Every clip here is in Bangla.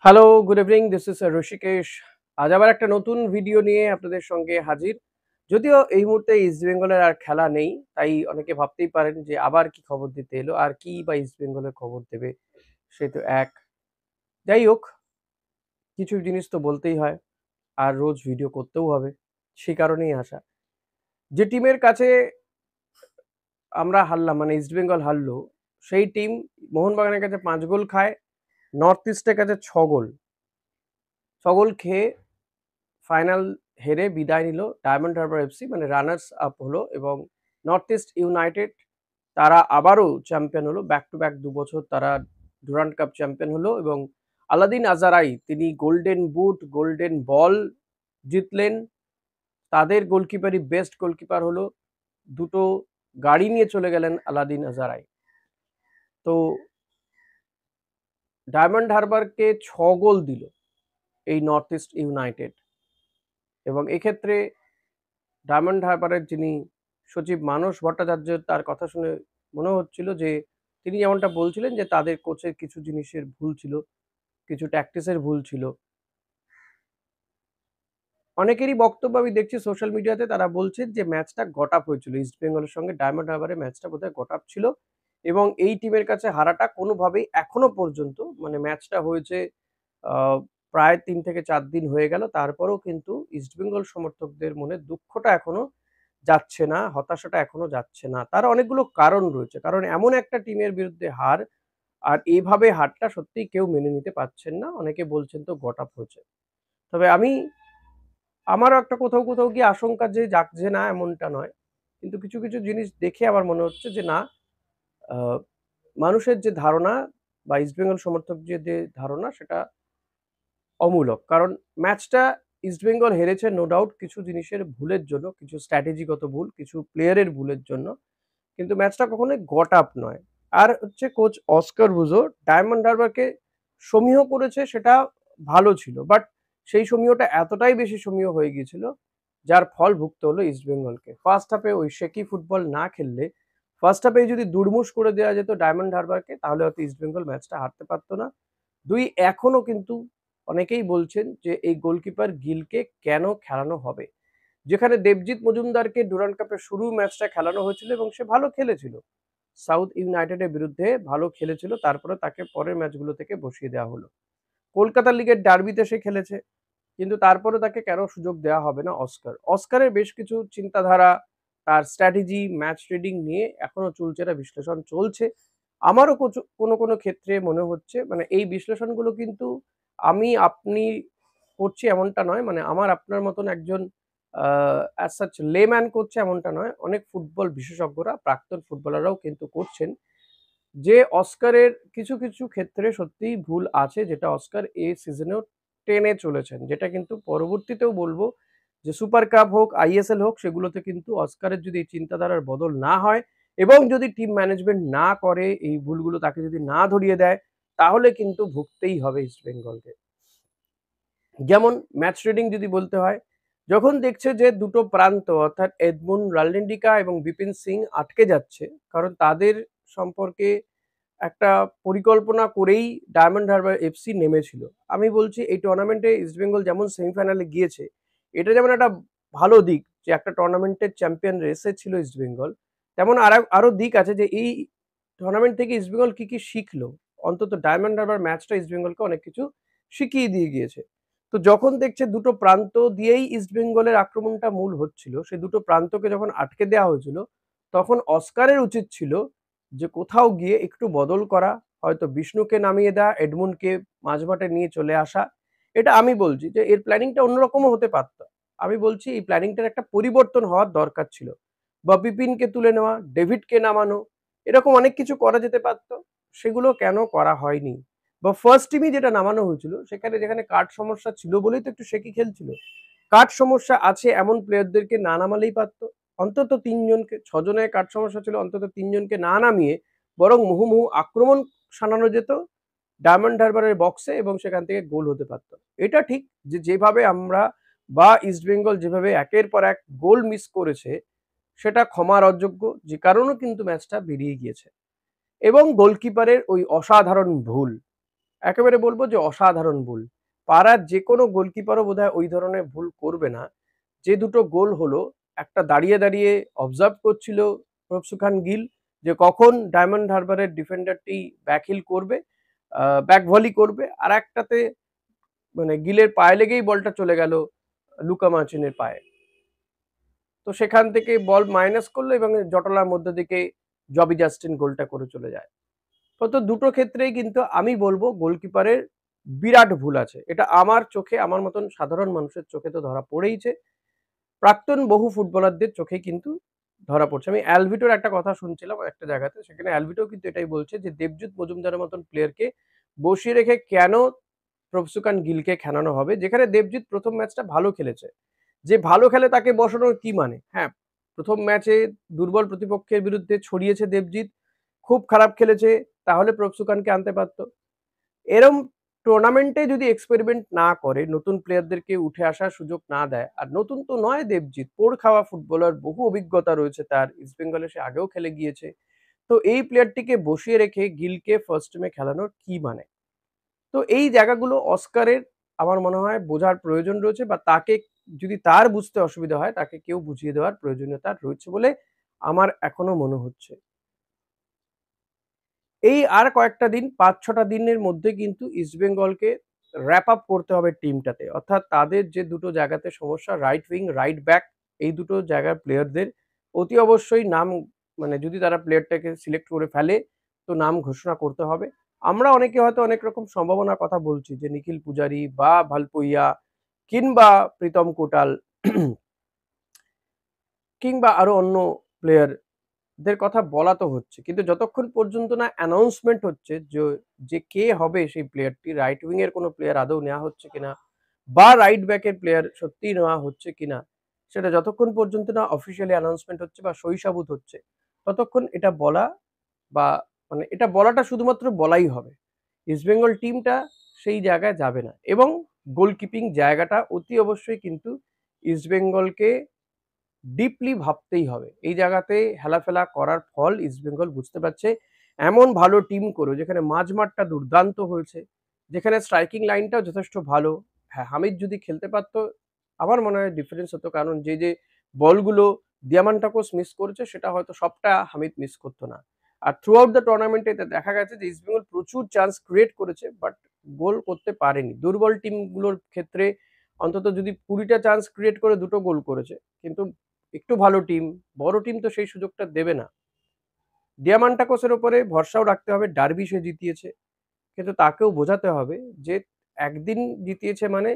Hello, good evening. This is Rishikesh. আজ আবার একটা নতুন ভিডিও নিয়ে আপনাদের সঙ্গে হাজির। যদিও এই মুহূর্তে ইস্ট বেঙ্গলের আর খেলা নেই, তাই অনেকে ভাবতেই পারেন যে আবার কি খবর দিতে এলো, আর কি বা ইস্ট বেঙ্গলের খবর দেবে, সে তো এক। যাই হোক, কিছু জিনিস তো বলতেই হয়, আর রোজ ভিডিও করতেও হবে, সে কারণেই আসা। যে টিমের কাছে আমরা হারলাম, মানে ইস্ট বেঙ্গল হারলো, সেই টিম মোহনবাগানের কাছে 5 গোল খায়, নর্থ ইস্টের কাছে 6 গোল। 6 গোল খেয়ে ফাইনাল হেরে বিদায় নিল ডায়মন্ড হারবার এফসি, মানে রানার্স আপ হলো, এবং নর্থ ইস্ট ইউনাইটেড তারা আবারও চ্যাম্পিয়ন হলো। ব্যাক টু ব্যাক 2 বছর তারা ডুরান্ড কাপ চ্যাম্পিয়ন হলো, এবং আলাদিন আজারাই তিনি গোল্ডেন বুট, গোল্ডেন বল জিতলেন। তাদের গোলকিপারই বেস্ট গোলকিপার হলো। দুটো গাড়ি নিয়ে চলে গেলেন আলাদিন আজারাই। তো ডায়মন্ড হারবারকে 6 গোল দিল এই নর্থ ইস্ট ইউনাইটেড, এবং এক্ষেত্রে ডায়মন্ড হারবারের যিনি সচিব মানস ভট্টাচার্য, তার কথা শুনে মনে হচ্ছিল যে তিনি যেমনটা বলছিলেন যে তাদের কোচের কিছু জিনিসের ভুল ছিল, কিছু ট্যাকটিসের ভুল ছিল। অনেকেরই বক্তব্য আমি দেখছি সোশ্যাল মিডিয়াতে, তারা বলছেন যে ম্যাচটা গট আপ হয়েছিল ইস্ট বেঙ্গলের সঙ্গে ডায়মন্ড হারবারের ম্যাচটা বোধহয় গট আপ ছিল, এবং এই টিমের কাছে হারাটা কোনোভাবেই এখনো পর্যন্ত, মানে ম্যাচটা হয়েছে প্রায় 3 থেকে 4 দিন হয়ে গেল, তারপরেও কিন্তু ইস্টবেঙ্গল সমর্থকদের মনে দুঃখটা এখনো যাচ্ছে না, হতাশাটা এখনো যাচ্ছে না। তার অনেকগুলো কারণ রয়েছে, কারণ এমন একটা টিমের বিরুদ্ধে হার, আর এইভাবে হারটা সত্যিই কেউ মেনে নিতে পারছেন না। অনেকে বলছেন তো গট আপ হয়েছে। তবে আমারও একটা কোথাও কোথাও গিয়ে আশঙ্কা যে জাগছে না এমনটা নয়, কিন্তু কিছু কিছু জিনিস দেখে আবার মনে হচ্ছে যে না, আহ, মানুষের যে ধারণা বা ইস্টবেঙ্গল সমর্থকদের যে ধারণা, সেটা অমূলক। কারণ ম্যাচটা ইস্টবেঙ্গল হেরেছে নো ডাউট কিছু জিনিসের ভুলের জন্য, কিছু স্ট্র্যাটেজিগত ভুল, কিছু প্লেয়ারের ভুলের জন্য, কিন্তু ম্যাচটা কখনোই গট আপ নয়। আর হচ্ছে কোচ অস্কার বুজো ডায়মন্ড হারবারকে সমীহ করেছে, সেটা ভালো ছিল, বাট সেই সমীহটা এতটাই বেশি সমীহ হয়ে গিয়েছিল, যার ফল ভুগতে হলো ইস্টবেঙ্গলকে। ফার্স্ট হাফে ওই শেকি ফুটবল না খেললে, ফার্স্ট হাফে যদি দুর্মুশ করে দেওয়া যেত ডায়মন্ড হারবারকে, তাহলে হয়তো ইস্টবেঙ্গল ম্যাচটা হারতে পারতো না। এখনো কিন্তু অনেকেই বলছেন যে এই গোলকিপার গিলকে কেন খেলানো হবে, যেখানে দেবজিৎ মজুমদারকে ডুরান্ড কাপের শুরু ম্যাচটা খেলানো হয়েছিল এবং সে ভালো খেলেছিল, সাউথ ইউনাইটেডের বিরুদ্ধে ভালো খেলেছিল, তারপরে তাকে পরের ম্যাচগুলো থেকে বসিয়ে দেওয়া হলো। কলকাতা লিগের ডার্বিতে সে খেলেছে, কিন্তু তারপরে তাকে কেন সুযোগ দেওয়া হবে না অস্কারের বেশ কিছু চিন্তাধারা, তার স্ট্র্যাটেজি, ম্যাচ রিডিং নিয়ে এখনো চুলচেরা বিশ্লেষণ চলছে। আমারও কোনো কোনো ক্ষেত্রে মনে হচ্ছে, মানে এই বিশ্লেষণগুলো কিন্তু আমি আপনি করছি এমনটা নয়, মানে আমার আপনার মতন একজন অ্যাজ সাচ লেম্যান করছে এমনটা নয়, অনেক ফুটবল বিশেষজ্ঞরা, প্রাক্তন ফুটবলাররাও কিন্তু করছেন, যে অস্কারের কিছু কিছু ক্ষেত্রে সত্যিই ভুল আছে, যেটা অস্কার এই সিজনেও টেনে চলেছেন, যেটা কিন্তু পরবর্তীতেও বলবো যে সুপার কাপ হোক, আইএসএল হোক, সেগুলোতে কিন্তু অস্কারের যদি এই চিন্তাধারার বদল না হয়, এবং যদি টিম ম্যানেজমেন্ট না করে, এই ভুলগুলো তাকে যদি না ধরিয়ে দেয়, তাহলে কিন্তু ভুগতেই হবে ইস্ট বেঙ্গলকে। যেমন ম্যাচ রিডিং যদি বলতে হয়, যখন দেখছে যে দুটো প্রান্ত অর্থাৎ এডমুন্ড রাল্ডেন্ডিকা এবং বিপিন সিং আটকে যাচ্ছে, কারণ তাদের সম্পর্কে একটা পরিকল্পনা করেই ডায়মন্ড হারবার এফসি নেমেছিল। আমি বলছি এই টুর্নামেন্টে ইস্টবেঙ্গল যেমন সেমিফাইনালে গিয়েছে, এটা যেমন একটা ভালো দিক যে একটা টুর্নামেন্টের চ্যাম্পিয়ন রেসে ছিল ইস্টবেঙ্গল, তেমন আরো দিক আছে যে এই টুর্নামেন্ট থেকে ইস্টবেঙ্গল কি কি শিখলো। অন্তত ডায়মন্ড হারবার ম্যাচটা ইস্টবেঙ্গলকে অনেক কিছু শিখিয়ে দিয়ে গিয়েছে। তো যখন দেখছে দুটো প্রান্ত দিয়েই ইস্টবেঙ্গলের আক্রমণটা মূল হচ্ছিল, সেই দুটো প্রান্তকে যখন আটকে দেওয়া হয়েছিল, তখন অস্কারের উচিত ছিল যে কোথাও গিয়ে একটু বদল করা, হয়তো বিষ্ণুকে নামিয়ে দেওয়া, এডমুন্ডকে মাঝমাঠে নিয়ে চলে আসা। এটা আমি বলছি যে এর প্ল্যানিংটা অন্যরকমও হতে পারত। আমি বলছি এই প্ল্যানিংটার একটা পরিবর্তন হওয়ার দরকার ছিল, বা বিপিনকে তুলে নেওয়া, ডেভিডকে নামানো, এরকম অনেক কিছু করা যেতে পারত। সেগুলো কেন করা হয়নি? বা ফার্স্ট টিমই যেটা নামানো হয়েছিল, সেখানে যেখানে কার্ড সমস্যা ছিল বলেই তো একটু শেকি খেলছিল, কার্ড সমস্যা আছে এমন প্লেয়ারদেরকে না নামালেই পারতো। অন্তত 3 জনকে, 6 জনের কার্ড সমস্যা ছিল, অন্তত 3 জনকে না নামিয়ে বরং মুহুর্মুহু আক্রমণ সানানো যেত ডায়মন্ড হারবারের বক্সে, এবং সেখান থেকে গোল হতে পারতো। এটা ঠিক যে যেভাবে আমরা বা ইস্টবেঙ্গল যেভাবে একের পর এক গোল মিস করেছে, সেটা ক্ষমার অযোগ্য, যে কারণেও কিন্তু ম্যাচটা বেরিয়ে গিয়েছে। এবং গোলকিপারের ওই অসাধারণ ভুল, একেবারে বলব যে অসাধারণ ভুল। পাড়ার যেকোনো গোলকিপারও বোধহয় ওই ধরনের ভুল করবে না। যে দুটো গোল হলো, একটা দাঁড়িয়ে অবজার্ভ করছিল প্রভসুখান গিল যে কখন ডায়মন্ড হারবারের ডিফেন্ডারটি ব্যাকহিল করবে, ব্যাক ভলি করবে। আরেকটাতে মানে গিলের পায়ে লেগেই বলটা চলে গেল লুকা মার্চিনের পায়ে। তো সেখান থেকে বল মাইনাস করলো এবং জটলার মধ্যে দিকে জবি জাস্টিন গোলটা করে চলে যায়। তো দুটো ক্ষেত্রেই কিন্তু আমি বলবো গোলকিপারের বিরাট ভুল আছে। এটা আমার চোখে, আমার মতন সাধারণ মানুষের চোখে তো ধরা পড়েইছে। প্রাক্তন বহু ফুটবলারদের চোখে কিন্তু ধরা পড়ছে। আমি অ্যালভিটোর একটা কথা শুনছিলাম একটা জায়গাতে। সেখানে অ্যালভিটো কিন্তু এটাই বলছে যে দেবজিৎ মজুমদারের মতন প্লেয়ারকে বসিয়ে রেখে কেন প্রভসুকান গিলকে খেলানো হবে? যেখানে দেবজিৎ ১ম ম্যাচটা ভালো খেলেছে। যে ভালো খেলে তাকে বসানোর কি মানে? হ্যাঁ, ১ম ম্যাচে দুর্বল প্রতিপক্ষের বিরুদ্ধে ছড়িয়েছে দেবজিৎ। খুব খারাপ খেলেছে, তাহলে প্রভসুকানকে আনতে পারত। এরম টুর্নামেন্টে যদি এক্সপেরিমেন্ট না করে, নতুন প্লেয়ারদেরকে উঠে আসার সুযোগ না দেয়, আর নতুন তো নয় দেবজিৎ, পোড় খাওয়া ফুটবলার, বহু অভিজ্ঞতা রয়েছে তার। ইস্ট বেঙ্গলে সে আগেও খেলে গিয়েছে। তো এই প্লেয়ারটিকে বসিয়ে রেখে গিলকে ফার্স্ট টিমে খেলানোর কি মানে? তো এই জায়গাগুলো অস্কারের আমার মনে হয় বোঝার প্রয়োজন রয়েছে, বা তাকে যদি তার বুঝতে অসুবিধা হয়, তাকে কেউ বুঝিয়ে দেওয়ার প্রয়োজনীয়তা রয়েছে বলে আমার এখনো মনে হচ্ছে। এই আর কয়েকটা দিন, ৫-৬টা দিনের মধ্যে কিন্তু ইস্টবেঙ্গলকে র‍্যাপ আপ করতে হবে টিমটাতে। অর্থাৎ তাদের যে দুটো জায়গাতে সমস্যা, রাইট উইং, রাইট ব্যাক, এই দুটো জায়গার প্লেয়ারদের অতি অবশ্যই নাম, মানে যদি তারা প্লেয়ারটাকে সিলেক্ট করে ফেলে, তো নাম ঘোষণা করতে হবে। আমরা অনেকে হয়তো অনেক রকম সম্ভাবনার কথা বলছি যে নিখিল পূজারি বা ভালপুইয়া কিংবা প্রীতম কোটাল কিংবা আরো অন্য প্লেয়ার দের কথা বলা তো হচ্ছে। কিন্তু যতক্ষণ পর্যন্ত না অ্যানাউন্সমেন্ট হচ্ছে যে কে হবে সেই প্লেয়ারটি, রাইট উইং এর কোনো প্লেয়ার আদৌ নেওয়া হচ্ছে কিনা বা রাইট ব্যাক এর প্লেয়ার সত্যিই নেওয়া হচ্ছে কিনা, সেটা যতক্ষণ পর্যন্ত না অফিসিয়ালি অ্যানাউন্সমেন্ট হচ্ছে বা সই-সাবুত হচ্ছে, ততক্ষণ এটা বলা বা মানে এটা বলাটা শুধুমাত্র বলাই হবে। ইস্টবেঙ্গল টিমটা সেই জায়গায় যাবে না, এবং গোলকিপিং জায়গাটা অতি অবশ্যই কিন্তু ইস্টবেঙ্গলকে ডিপলি ভাবতেই হবে। এই জায়গাতে হেলাফেলা করার ফল ইস্টবেঙ্গল বুঝতে পারছে। এমন ভালো টিম করেও যেখানে মাঝমাঠটা দুর্দান্ত হয়েছে, যেখানে স্ট্রাইকিং লাইনটাও যথেষ্ট ভালো। হ্যাঁ, হামিদ যদি খেলতে পারত, আমার মনে হয় ডিফারেন্স হতো। কারণ যে বলগুলো দিয়ামান্টাকোস মিস করেছে, সেটা হয়তো সবটা হামিদ মিস করতো না। আর থ্রু আউট দ্য টুর্নামেন্টে এটা দেখা গেছে যে ইস্টবেঙ্গল প্রচুর চান্স ক্রিয়েট করেছে, বাট গোল করতে পারেনি। দুর্বল টিমগুলোর ক্ষেত্রে অন্তত যদি ২০টা চান্স ক্রিয়েট করে ২ টো গোল করেছে। কিন্তু একটু ভালো টিম, বড় টিম তো সেই সুযোগটা দেবে না। দিয়ামান্টাকোসের ওপরে ভরসাও রাখতে হবে, ডার্বি সে জিতিয়েছে। কিন্তু তাকেও বোঝাতে হবে যে একদিন জিতিয়েছে মানে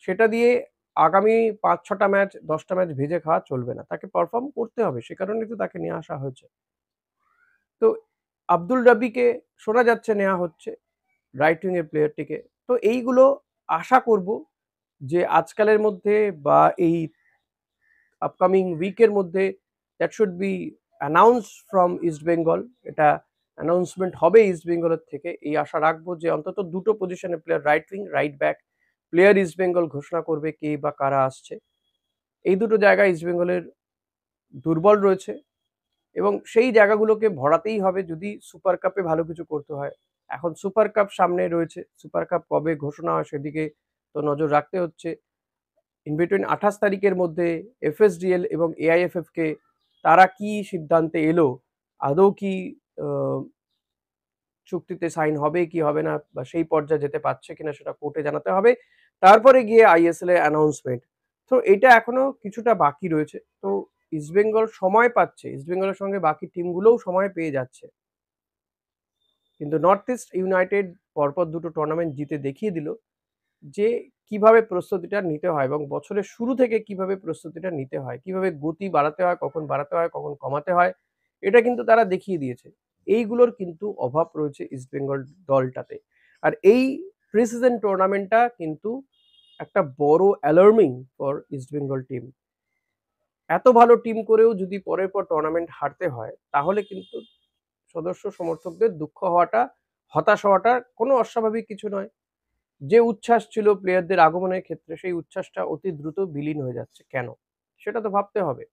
সেটা দিয়ে আগামী ৫-৬টা ম্যাচ, ১০টা ম্যাচ ভেজে খাওয়া চলবে না। তাকে পারফর্ম করতে হবে। সে কারণেই তো তাকে নিয়ে আসা হয়েছে। তো আব্দুল রাব্বিকে শোনা যাচ্ছে নেয়া হচ্ছে, রাইট উইং এর প্লেয়ারটিকে। তো এইগুলো আশা করব যে আজকালের মধ্যে বা এই আপকামিং উইকের মধ্যে that should be announce from east Bengal. এটা অ্যানাউন্সমেন্ট হবে ইস্ট বেঙ্গলের থেকে। এই আশা রাখবো যে অন্তত দুটো পজিশনের player, right wing, right back player east Bengal ঘোষণা করবে কে বা কারা আসছে। এই দুটো জায়গায় ইস্ট বেঙ্গলের দুর্বল রয়েছে, এবং সেই জায়গাগুলোকে ভরাতেই হবে যদি সুপার কাপে ভালো কিছু করতে হয়। এখন সুপার কাপ সামনে রয়েছে। সুপার কাপ কবে ঘোষণা হয় সেদিকে তো নজর রাখতে হচ্ছে। ইন বিটুইন ২৮ তারিখের মধ্যে এফএসডিএল এবং এআইএফএফ কে তারা কি সিদ্ধান্তে এলো, আদৌ কি আ চুক্তিতে সাইন হবে কি হবে না, বা সেই পর্যায়ে যেতে পারছে কিনা সেটা কোর্টে জানাতে হবে। তারপরে গিয়ে আইএসএল এর অ্যানাউন্সমেন্ট। তো এটা এখনো কিছুটা বাকি রয়েছে। তো ইস্টবেঙ্গল সময় পাচ্ছে। ইস্টবেঙ্গলের সঙ্গে বাকি টিমগুলোও সময় পেয়ে যাচ্ছে। কিন্তু নর্থ ইস্ট ইউনাইটেড পরপর দুটো টুর্নামেন্ট জিতে দেখিয়ে দিল যে কিভাবে প্রস্তুতিটা নিতে হয়, এবং বছরের শুরু থেকে কিভাবে প্রস্তুতিটা নিতে হয়, কিভাবে গতি বাড়াতে হয়, কখন বাড়াতে হয়, কখন কমাতে হয়, এটা কিন্তু তারা দেখিয়ে দিয়েছে। এইগুলোর কিন্তু অভাব রয়েছে ইস্টবেঙ্গল দলটাতে। আর এই প্রি-সিজন টুর্নামেন্টটা কিন্তু একটা বড় অ্যালার্মিং ফর ইস্টবেঙ্গল টিম। এত ভালো টিম করেও যদি পরের পর টুর্নামেন্ট হারতে হয়, তাহলে কিন্তু সদস্য সমর্থকদের দুঃখ হওয়াটা, হতাশ হওয়াটা কোনো অস্বাভাবিক কিছু নয়। যে উচ্ছ্বাস ছিল প্লেয়ারদের আগমনের ক্ষেত্রে, সেই উচ্ছ্বাসটা অতি দ্রুত বিলীন হয়ে যাচ্ছে কেন? সেটা তো ভাবতে হবে।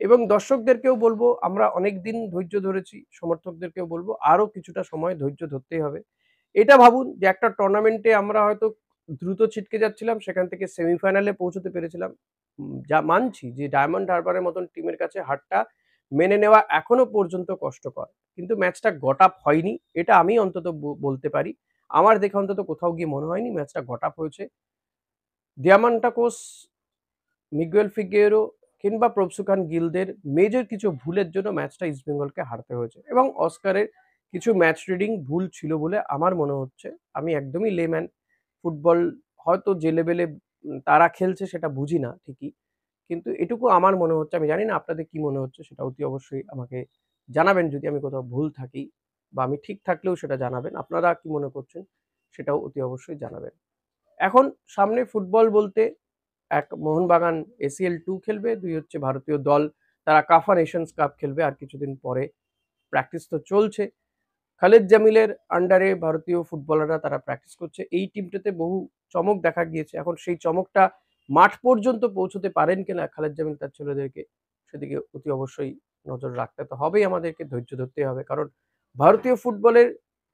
এবং দর্শকদেরকেও বলব, আমরা অনেকদিন ধৈর্য ধরেছি, সমর্থকদেরকেও বলব আরো কিছুটা সময় ধৈর্য ধরতেই হবে। এটা ভাবুন যে একটা টুর্নামেন্টে আমরা হয়তো দ্রুত ছিটকে যাচ্ছিলাম, সেখান থেকে সেমিফাইনালে পৌঁছতে পেরেছিলাম। যা মানছি যে ডায়মন্ড হারবারের মতন টিমের কাছে হারটা মেনে নেওয়া এখনো পর্যন্ত কষ্টকর। কিন্তু ম্যাচটা গট আপ হয়নি। এটা আমি অন্তত বলতে পারি। আমার দেখে অন্তত কোথাও গিয়ে মনে হয়নি ম্যাচটা গট আপ হয়েছে। দিয়ামান্টাকোস, মিগুয়েল ফিগুয়েরো কিংবা প্রভসুখান গিলদের মেজর কিছু ভুলের জন্য ম্যাচটা ইস্টবেঙ্গলকে হারতে হয়েছে এবং অস্কারের কিছু ম্যাচ রিডিং ভুল ছিল বলে আমার মনে হচ্ছে। আমি একদমই লেম্যান, ফুটবল হয়তো যে লেভেলে তারা খেলছে সেটা বুঝি না ঠিকই। কিন্তু এটুকু আমার মনে হচ্ছে, আমি জানি না আপনাদের কি মনে হচ্ছে সেটা অতি অবশ্যই আমাকে জানাবেন যদি আমি কোথাও ভুল থাকি বা আমি ঠিক থাকলেও সেটা জানাবেন। আপনারা কি মনে করছেন সেটাও অতি অবশ্যই জানাবেন। এখন সামনে ফুটবল বলতে এক মোহনবাগান ACL 2 খেলবে, ২ হচ্ছে ভারতীয় দল তারা কাফা নেশনস কাপ খেলবে আর কিছুদিন পরে। প্র্যাকটিস তো চলছে। খালেদ জামিলের আন্ডারে ভারতীয় ফুটবলাররা তারা প্র্যাকটিস করছে। এই টিমটাতে বহু চমক দেখা গিয়েছে। এখন সেই চমকটা মাঠ পর্যন্ত পৌঁছতে পারেন কিনা খালেদ জামিল তার ছেলেদেরকে, সেদিকে অতি অবশ্যই নজর রাখতে তো হবেই আমাদেরকে, ধৈর্য ধরতেই হবে। কারণ ভারতীয় ফুটবলের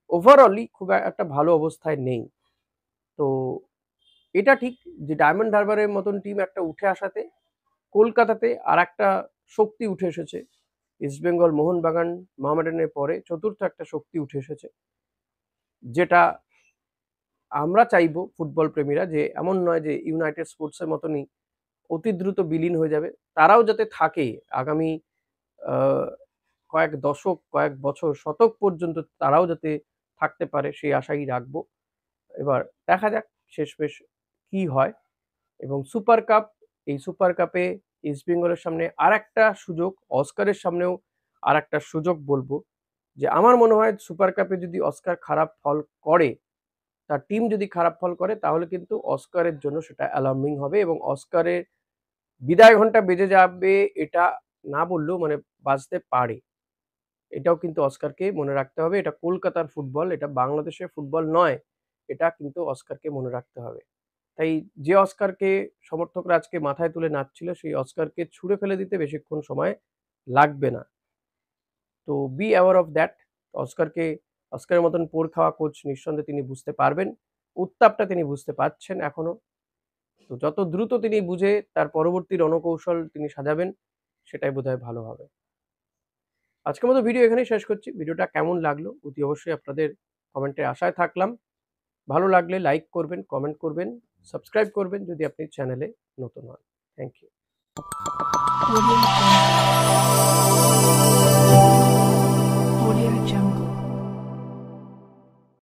ওভারঅলই খুব একটা ভালো অবস্থায় নেই। তো এটা ঠিক যে ডায়মন্ড হারবারের মতন টিম একটা উঠে আসাতে কলকাতাতে আরেকটা শক্তি উঠে এসেছে। ইস্টবেঙ্গল, মোহনবাগান, মোহামেডানের পরে চতুর্থ একটা শক্তি উঠে এসেছে। যেটা আমরা চাইবো ফুটবল প্রেমীরা যে এমন নয় যে ইউনাইটেড স্পোর্টসের মতনই অতি দ্রুত বিলীন হয়ে যাবে। তারাও যাতে থাকে আগামী আ কয়েক দশক, কয়েক বছর, শতক পর্যন্ত তারাও যাতে থাকতে পারে সেই আশাই রাখবো। এবার দেখা যাক শেষমেশ কি হয়। এবং সুপার কাপ, এই সুপার কাপে ইস্টবেঙ্গলের সামনে আরেকটা সুযোগ, অস্কারের সামনেও আরেকটা সুযোগ বলবো যে আমার মনে হয় সুপার কাপে যদি অস্কার খারাপ ফল করে, তার টিম যদি খারাপ ফল করে তাহলে কিন্তু অস্কারের জন্য সেটা অ্যালার্মিং হবে এবং অস্কারের বিদায় ঘন্টা বেজে যাবে এটা না বললেও মানে বাজতে পারে। এটাও কিন্তু অস্কারকে মনে রাখতে হবে। এটা কলকাতার ফুটবল, এটা বাংলাদেশের ফুটবল নয়। এটা কিন্তু অস্কারকে মনে রাখতে হবে। তাই যে অস্কারকে সমর্থকরা আজকে মাথায় তুলে নাচছিল, সেই অস্কারকে ছুঁড়ে ফেলে দিতে বেশিক্ষণ সময় লাগবে না। তো বি অ্যাওয়ার অফ দ্যাট। অস্কারকে, অস্কারের মতন পোড় খাওয়া কোচ নিঃসন্দেহে তিনি বুঝতে পারবেন। উত্তাপটা তিনি বুঝতে পারছেন এখনো। তো যত দ্রুত তিনি বুঝে তার পরবর্তী রণকৌশল তিনি সাজাবেন, সেটাই বোধহয় ভালো হবে। আজকের মতো ভিডিও এখানেই শেষ করছি। ভিডিওটা কেমন লাগলো অতি অবশ্যই আপনাদের কমেন্টের আশায় থাকলাম। ভালো লাগলে লাইক করবেন, কমেন্ট করবেন, সাবস্ক্রাইব করবেন যদি আপনি চ্যানেলে নতুন হন। Thank you.